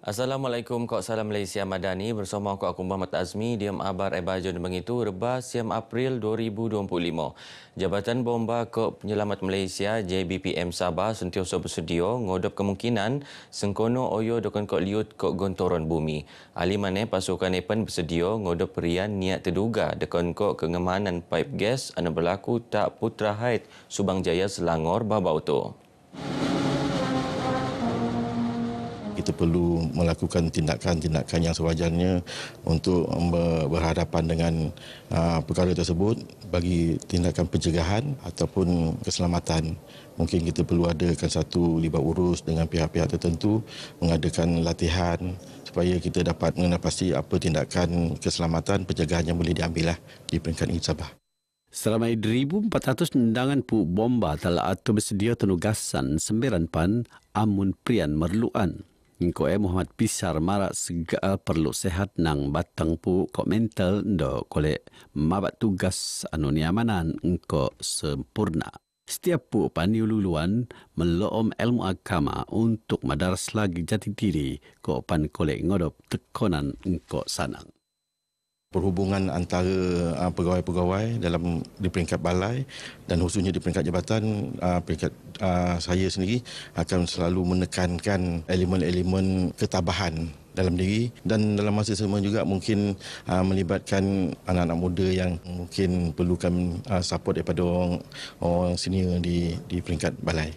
Assalamualaikum, Kak Salam Malaysia Madani bersama aku Muhammad Azmi diam abar ebajon mengitu rebah siam April 2025. Jabatan Bomba Kok Penyelamat Malaysia JBPM Sabah sentiasa bersedia ngodop kemungkinan sengkono oyo dokon kok liut kok gontoron bumi. Ali mane pasukan Epan bersedia ngodop perian niat terduga dekon kok kengemanan pipe gas anu berlaku tak Putra Haid Subang Jaya Selangor babau tu. Kita perlu melakukan tindakan-tindakan yang sewajarnya untuk berhadapan dengan perkara tersebut bagi tindakan pencegahan ataupun keselamatan. Mungkin kita perlu adakan satu libat urus dengan pihak-pihak tertentu, mengadakan latihan supaya kita dapat mengenal pasti apa tindakan keselamatan pencegahan yang boleh diambil di peringkat negeri Sabah. Seramai 1,400 undangan pu bomba telah atau bersedia tenugasan sembilan pan amun prian merluan. Ingko Muhammad Pisar marak segala perlu sehat nang batang pu kok mental ndo kole mabat tugas anu niamanan engko sempurna. Setiap pu pani luluan meloom ilmu agama untuk madaras lagi jati diri kok pan kole ngodop tekonan engko sanang. Perhubungan antara pegawai-pegawai di peringkat balai dan khususnya di peringkat jabatan, peringkat saya sendiri akan selalu menekankan elemen-elemen ketabahan dalam diri dan dalam masa sama juga mungkin melibatkan anak-anak muda yang mungkin perlukan support daripada orang senior di peringkat balai.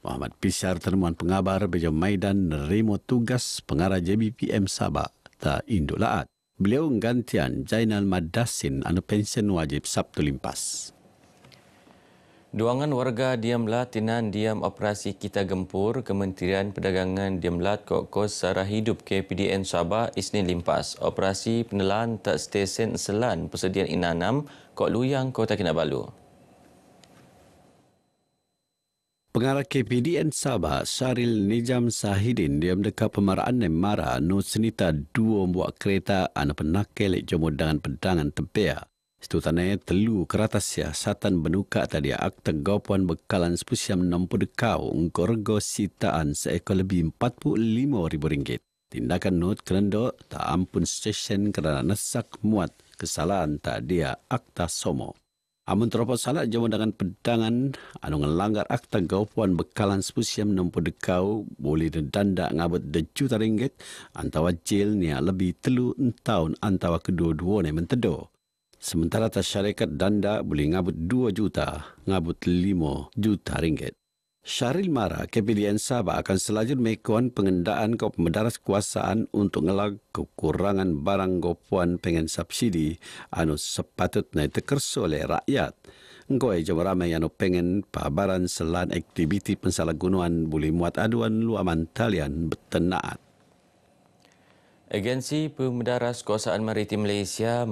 Muhammad Pisar temuan pengabar bejo Maidan nerimo tugas pengarah JBPM Sabah ta Induk Laat. Beliau gantian Jainal Madasin anu pensiun wajib Sabtu limpas. Duangan warga Diamlat Tinan Diam Operasi Kita Gempur Kementerian Perdagangan Diamlat Kos Sara Hidup KPDN Sabah Isnin limpas. Operasi penelan tak stesen selan persediaan inanam Kok Luyang Kota Kinabalu. Pengarah KPDN Sabah Syaril Nijam Sahidin diam dekat pemaraan Nemara no senita 2 buah kereta anu penakel jomo dengan pedangan tempea. Setutane telu kerata siasatan benuka tadi akta gaupuan bekalan sepusiam 60 dekau ngorgo sitaan seekor lebih RM45,000. Tindakan not kerendo tak ampun stesen kerana nesak muat kesalahan tak dia akta somo. Amun teropos salah jauh dengan pedangan anu ngelanggar akta gaupuan bekalan sepusiam 60 dekau boleh denda ngabut RM2 juta antawa jil ni lebih 3 tahun antawa kedua-dua ni mentedo. Sementara tas syarikat danda boleh ngabut 2 juta ngabut RM5 juta. Syaril Mara, KPDN Sabah akan selajur mekon pengendaan kau pemedaras kuasaan untuk ngelag kekurangan barang gopuan pengen subsidi anu sepatutnya tekerso oleh rakyat. Engkau jom ramai anu pengen pabaran selan aktiviti pensalahgunaan boleh muat aduan luaman talian betenaat. Agensi Pemedaras Kuasaan Maritim Malaysia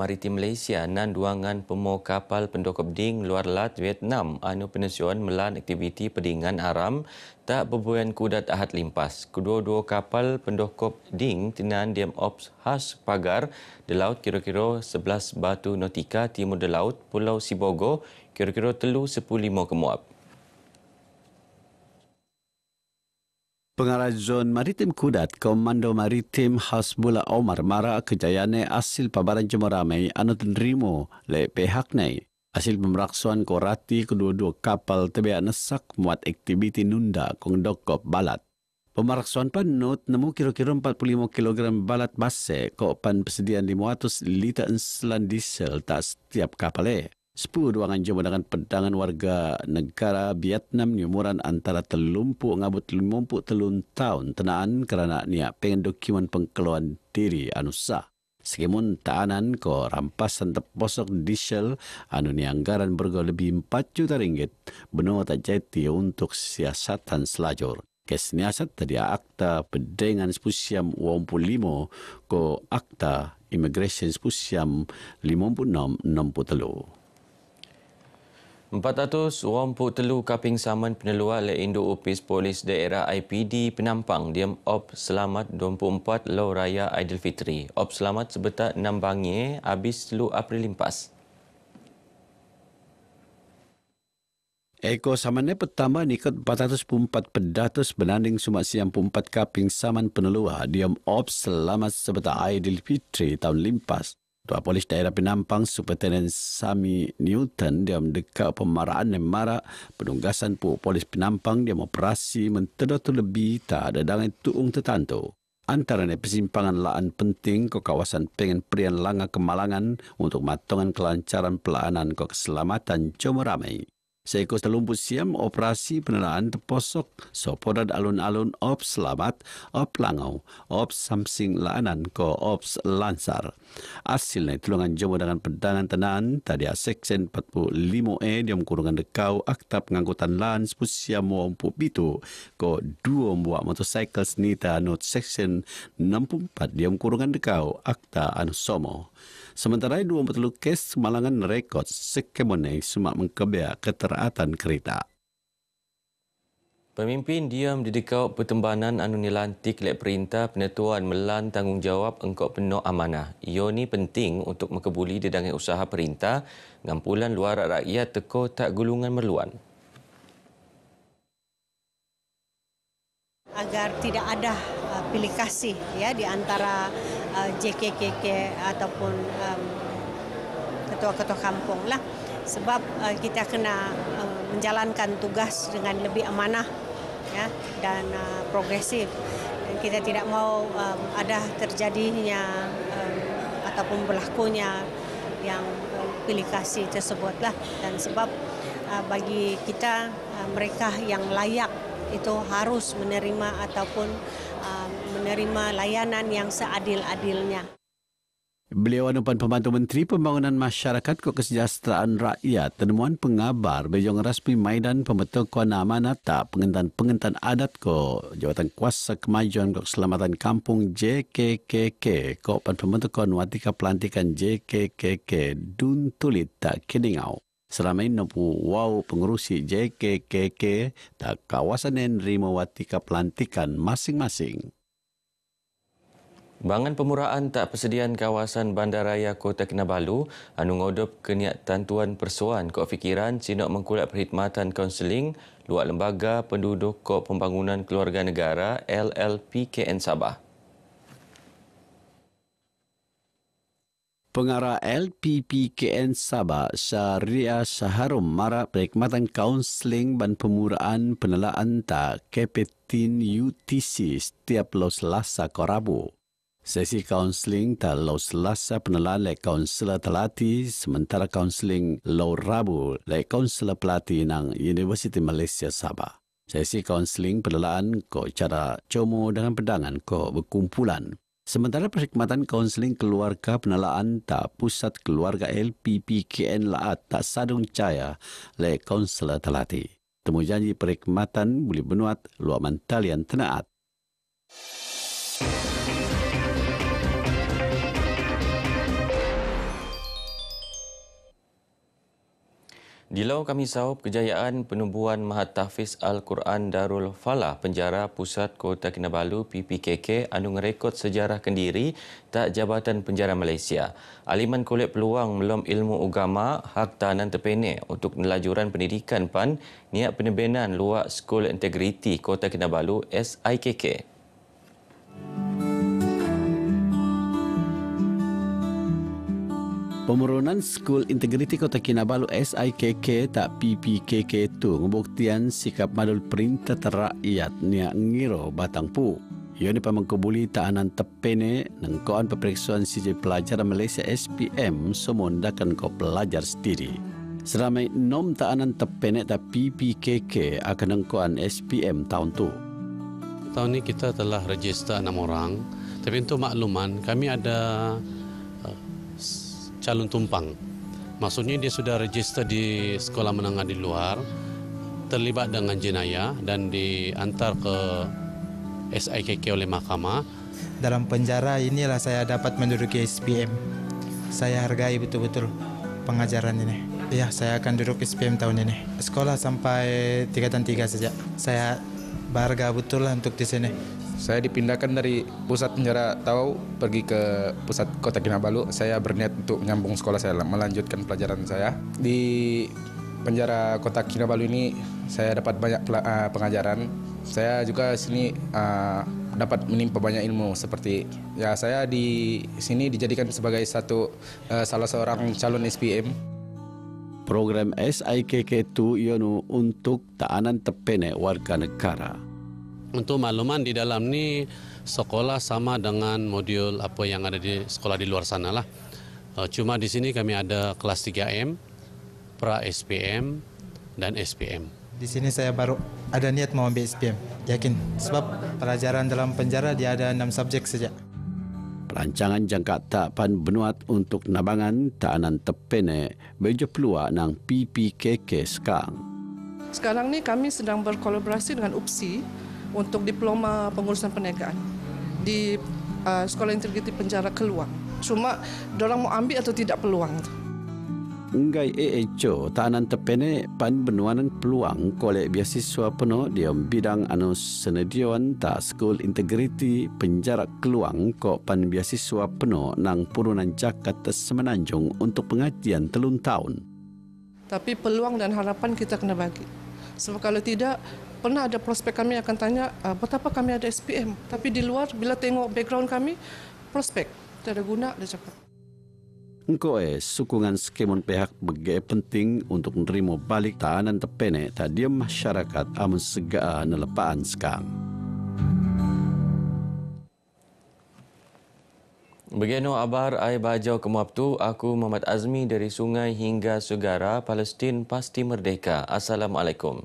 nan duangan pemo kapal pendokop ding luar lat Vietnam anu penesian melan aktiviti pedingan aram tak berbuayan kudat ahad limpas. Kedua-dua kapal pendokop ding tinan diam ops khas pagar di laut kira-kira 11 batu nautika timur di laut Pulau Sibogo kira-kira 3.15 kemuap. Pengarah Zon Maritim Kudat, Komando Maritim Hasbullah Omar mara kejayaan asil pabaran Jemeramai anu tenrimo le pihak nai. Hasil pemeraksuan korati kedua-dua kapal tebea nesak muat aktiviti nunda kong dokop balat. Pemeraksuan panut nemu kira-kira 45 kg balat base kok pan persediaan 500 liter selan diesel tak setiap kapal 10 ruangan jumpa dengan pedangan warga negara Vietnam ni umuran antara telumpu ngabut 53 tahun tenaan kerana niat pengen dokumen pengkeluaran diri anu sah. Sekimun taanan ko rampasan terposok diesel anu ni anggaran bergo lebih 4 juta ringgit benar tak jati untuk siasatan selajur. Kes niasat tadi akta pedengan sepusiam 25 ko akta immigration sepusiam 56-63. 423 kaping saman peneluar le Indo Upis Polis Daerah IPD Penampang diam op selamat 24 Lau Raya Aidilfitri. Op selamat sebetak 6 bangi habis 10 April limpas. Eko samannya pertama nikot 404 pedatus benanding sumak siam 4 kaping saman penelua diam ops selama sebetar Aidilfitri tahun limpas. Tua Polis Daerah Penampang Superintendent Sami Newton diam dekat pemaraan yang mara penunggasan Polis Penampang diam operasi mentedot lebih tak ada dangan tuung tertentu. Antaranya persimpangan laan penting ke kawasan Pengen Prian Langa Kemalangan untuk matongan kelancaran pelaanan ke keselamatan Cuma Ramai. Seekor terlumput siam operasi penelaan terposok sopodad alun-alun Ops Selamat, Ops Langau, Ops Samsing Laanan ko Ops Lansar. Hasilnya tulungan jemu dengan pedangan tenan tadi Seksyen 45E diam kurungan dekau akta pengangkutan lan sepusia muampuk bitu ko 2 buah motorcycle senita not Seksyen 64 diam kurungan dekau akta anu somo. Sementara 23 kes malangan rekod sekemone semak mengkebea keteraatan kereta. Pemimpin diam di dekau pertembanan anu nilantik lek perintah penentuan melan tanggungjawab engkau penuh amanah. Ia ni penting untuk mengkebuli didangai usaha perintah ngampulan luar rakyat teko tak gulungan merluan. Agar tidak ada pilih kasih ya di antara JKKK ataupun ketua-ketua kampung lah, sebab kita kena menjalankan tugas dengan lebih amanah ya dan progresif. Dan kita tidak mau ada terjadinya ataupun berlakunya yang pilih kasih tersebut lah, dan sebab bagi kita mereka yang layak itu harus menerima ataupun menerima layanan yang seadil-adilnya. Beliau anupan pembantu Menteri Pembangunan Masyarakat ke Kesejahteraan Rakyat temuan pengabar bejong rasmi Maidan Pembentukan Amanat tak pengentan adat ko Jawatan Kuasa Kemajuan ke Keselamatan Kampung JKKK ko Pembentukan Watika Pelantikan JKKK Dun Tulit tak Kedingau. Selama ini wow pengurusi JKKK tak kawasan yang nerima watika pelantikan masing-masing. Bangan Pemuraan tak persediaan kawasan Bandaraya Kota Kinabalu anu ngodop keniatan Tuan Persoan Kok Fikiran sinok mengkulak perkhidmatan kaunseling luar lembaga penduduk Kok Pembangunan Keluarga Negara LLPKN Sabah. Pengarah LPPKN Sabah Syariah Syaharum marak perkhidmatan kaunseling dan pemuraan penelaan tak Kepetin UTC setiap lau Selasa ke Rabu. Sesi kaunseling tak lau Selasa penelaan lek kaunselor telati sementara kaunseling lau Rabu lek kaunselor pelati nang Universiti Malaysia Sabah. Sesi kaunseling penelaan ko cara como dengan pedangan ko berkumpulan. Sementara perkhidmatan kaunseling keluarga penelaan tak pusat keluarga LPPKN Laat tak sadung caya le kaunselor telati. Temu janji perkhidmatan boleh benuat luar mantalian tenaat. Di Lau Kamisau, kejayaan penubuhan Mahatahfiz Al-Quran Darul Falah Penjara Pusat Kota Kinabalu PPKK anu ngerekod sejarah kendiri tak Jabatan Penjara Malaysia. Aliman kolek peluang melom ilmu agama hak tahanan terpenek untuk nelajuran pendidikan PAN niat penebenan luak Skul Integriti Kota Kinabalu SIKK. Pemeronan Skul Integriti Kota Kinabalu SIKK tak PPKK tu ngebuktian sikap madul perintah terakyat niak ngiro batang pu. Ia ni pamangkubuli tahanan tepene nengkoan peperiksaan CJ pelajar Malaysia SPM semondakan ko pelajar sendiri. Seramai 6 tahanan tepene tak PPKK akan nengkoan SPM tahun tu. Tahun ini kita telah register 6 orang. Tapi untuk makluman kami ada calon tumpang. Maksudnya dia sudah register di sekolah menengah di luar, terlibat dengan jenayah dan diantar ke SIKK oleh mahkamah. Dalam penjara inilah saya dapat menduduki SPM. Saya hargai betul-betul pengajaran ini. Ya, saya akan duduk SPM tahun ini. Sekolah sampai tingkatan 3 saja. Saya berharga betul lah untuk di sini. Saya dipindahkan dari pusat penjara Tawau pergi ke pusat Kota Kinabalu. Saya berniat untuk menyambung sekolah saya, melanjutkan pelajaran saya. Di penjara Kota Kinabalu ini saya dapat banyak pengajaran. Saya juga sini dapat menimpa banyak ilmu seperti ya saya di sini dijadikan sebagai salah seorang calon SPM. Program SIKK itu ianu untuk tahanan terpene warga negara. Untuk makluman di dalam ni sekolah sama dengan modul apa yang ada di sekolah di luar sana lah. Cuma di sini kami ada kelas 3M, pra SPM dan SPM. Di sini saya baru ada niat mau ambil SPM, yakin. Sebab pelajaran dalam penjara dia ada 6 subjek saja. Perancangan jangka tahapan benuat untuk nabangan tahanan terpene bejo peluang nang PPKK sekarang. Sekarang ni kami sedang berkolaborasi dengan UPSI untuk diploma pengurusan perniagaan di Sekolah Integriti Penjara Keluang. Cuma dorang mau ambil atau tidak peluang tu. Enggai EHO tahanan terpene pan benuanan peluang kolek beasiswa penuh di bidang anu senediawan ta School Integriti Penjara Keluang ko pan beasiswa penuh nang Purunan Jakarta Semenanjung untuk pengajian 3 tahun. Tapi peluang dan harapan kita kena bagi. Sebab kalau tidak, pernah ada prospek kami akan tanya betapa kami ada SPM. Tapi di luar bila tengok background kami, prospek tak ada guna dia cakap. Engkau sokongan skemun pihak bagi penting untuk menerima balik tahanan terpene tadi masyarakat amun segera nelepaan sekarang. Begino abar ai bajau kemaptu aku Muhammad Azmi dari sungai hingga segara Palestin pasti merdeka. Assalamualaikum.